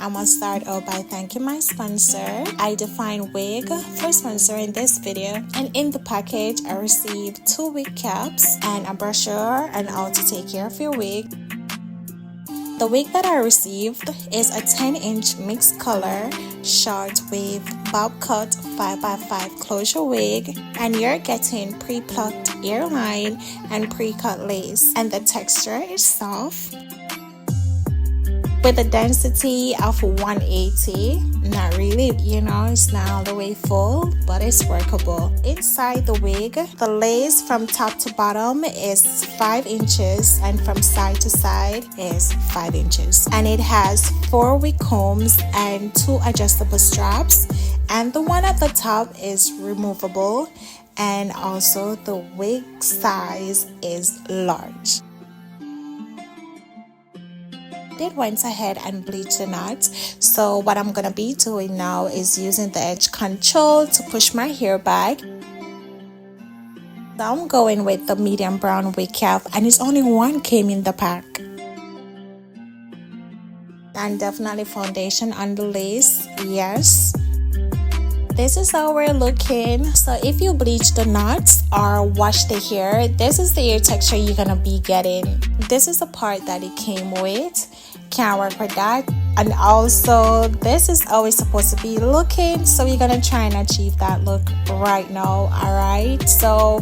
I'm gonna start out by thanking my sponsor, Idefine Wig, for sponsoring this video. And in the package, I received 2 wig caps and a brochure on how to take care of your wig. The wig that I received is a 10-inch mixed color, short wave, bob cut 5x5 closure wig, and you're getting pre-plucked hairline and pre-cut lace, and the texture is soft with a density of 180. Not really, it's not all the way full, but it's workable. Inside the wig, the lace from top to bottom is 5 inches and from side to side is 5 inches. And it has 4 wig combs and 2 adjustable straps, and the one at the top is removable, and also the wig size is large. It went ahead and bleached the knots. So what I'm gonna be doing now is using the edge control to push my hair back. So I'm going with the medium brown wig cap, and it's only 1 came in the pack. And definitely foundation on the lace, yes. This is how we're looking. So if you bleach the knots or wash the hair, this is the hair texture you're gonna be getting. This is the part that it came with. Can't work with that. And also this is always supposed to be looking, so we're gonna try and achieve that look right now. Alright, so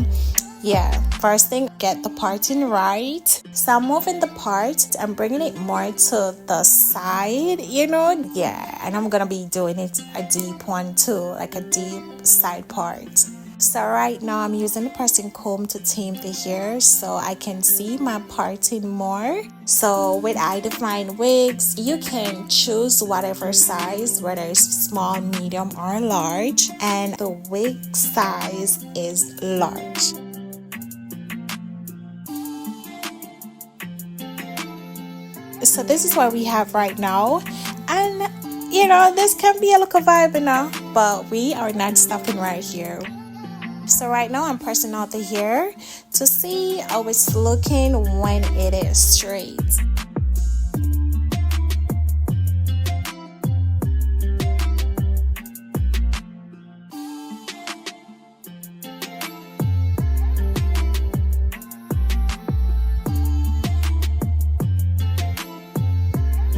yeah, first thing, get the parting right. So I'm moving the part and bringing it more to the side, yeah, and I'm gonna be doing it a deep one too, like a deep side part. So right now I'm using the pressing comb to tame the hair so I can see my parting more. So with Idefine wigs, you can choose whatever size, whether it's small, medium or large, and the wig size is large. So this is what we have right now, and this can be a look of vibe but we are not stopping right here. So right now I'm pressing out the hair to see how it's looking when it is straight.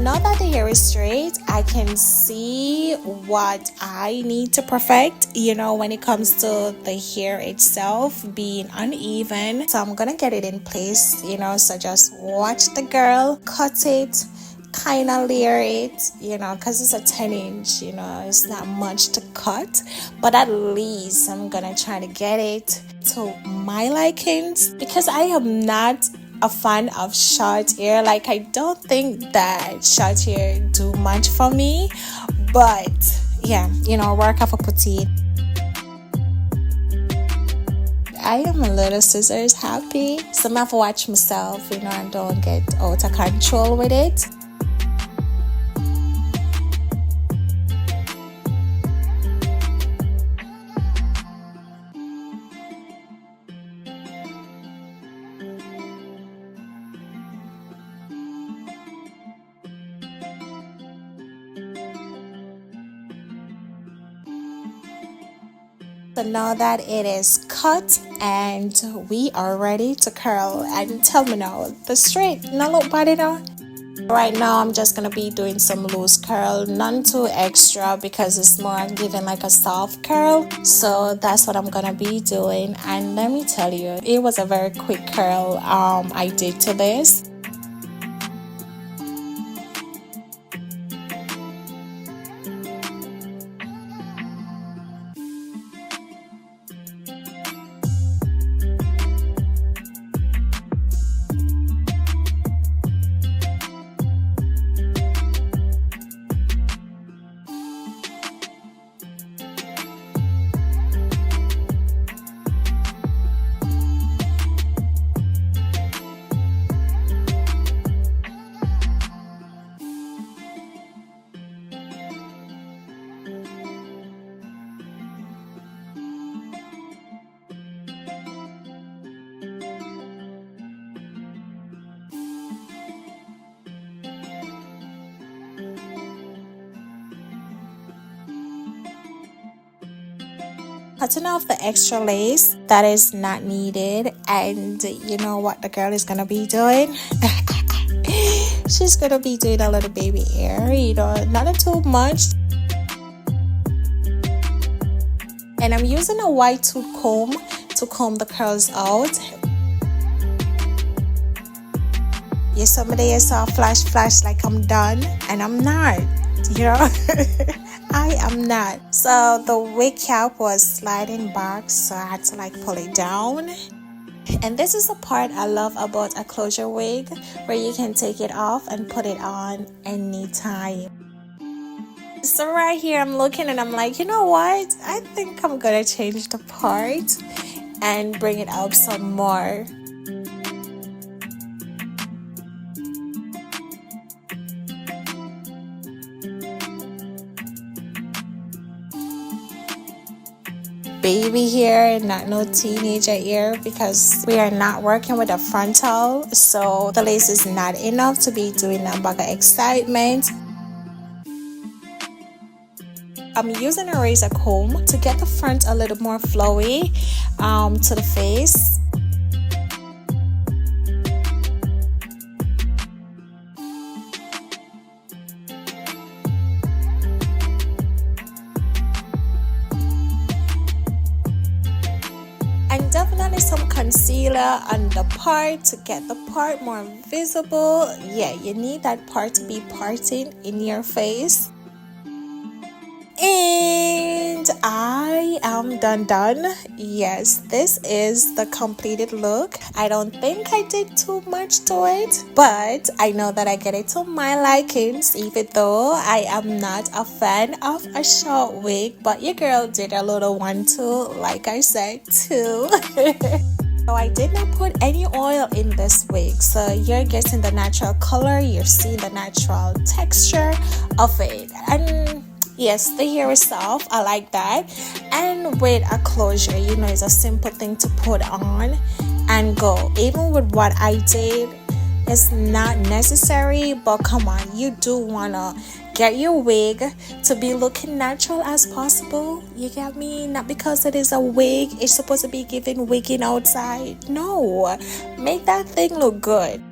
Now that the hair is straight, I can see what I need to perfect, when it comes to the hair itself being uneven. So I'm gonna get it in place, so just watch the girl, cut it, kind of layer it, because it's a 10-inch, it's not much to cut, but at least I'm gonna try to get it to my likings, because I am not a fan of short hair. Like, I don't think that short hair do much for me, but yeah, work off a petite. I am a little scissors happy, so I have to watch myself, and don't get out of control with it. So now that it is cut and we are ready to curl, and tell me now, the straight not look bad enough. Right now I'm just gonna be doing some loose curl, none too extra, because it's more giving like a soft curl. So that's what I'm gonna be doing, and let me tell you, it was a very quick curl I did to this. Cutting off the extra lace that is not needed, and you know what the girl is gonna be doing? She's gonna be doing a little baby hair, you know, not too much. And I'm using a wide tooth comb to comb the curls out. Yeah, somebody saw flash like I'm done, and I'm not, you know. I am not. So the wig cap was sliding back, so I had to like pull it down. And this is the part I love about a closure wig, where you can take it off and put it on anytime. So right here I'm looking and I'm like, you know what? I think I'm gonna change the part and bring it up some more. Baby hair, not no teenager ear, because we are not working with a frontal, so the lace is not enough to be doing a bag of excitement. I'm using a razor comb to get the front a little more flowy to the face. And definitely some concealer on the part to get the part more visible. Yeah, you need that part to be parting in your face. And I am done. Yes, this is the completed look. I don't think I did too much to it, but I know that I get it to my likings, even though I am not a fan of a short wig. But your girl did a little one too, like I said too. So I did not put any oil in this wig, so you're getting the natural color, you're seeing the natural texture of it. And yes, the hair is soft, I like that. And with a closure, you know, it's a simple thing to put on and go. Even with what I did, it's not necessary, but come on, you do wanna get your wig to be looking natural as possible. You get me? Not because it is a wig, it's supposed to be giving wigging outside. No, make that thing look good.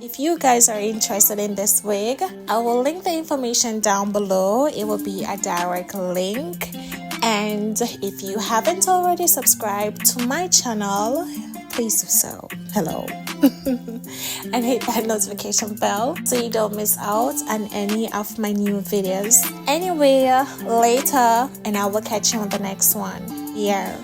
If you guys are interested in this wig, I will link the information down below. It will be a direct link. And if you haven't already subscribed to my channel, please do so. Hello. And hit that notification bell so you don't miss out on any of my new videos. Anyway, later, and I will catch you on the next one. Yeah.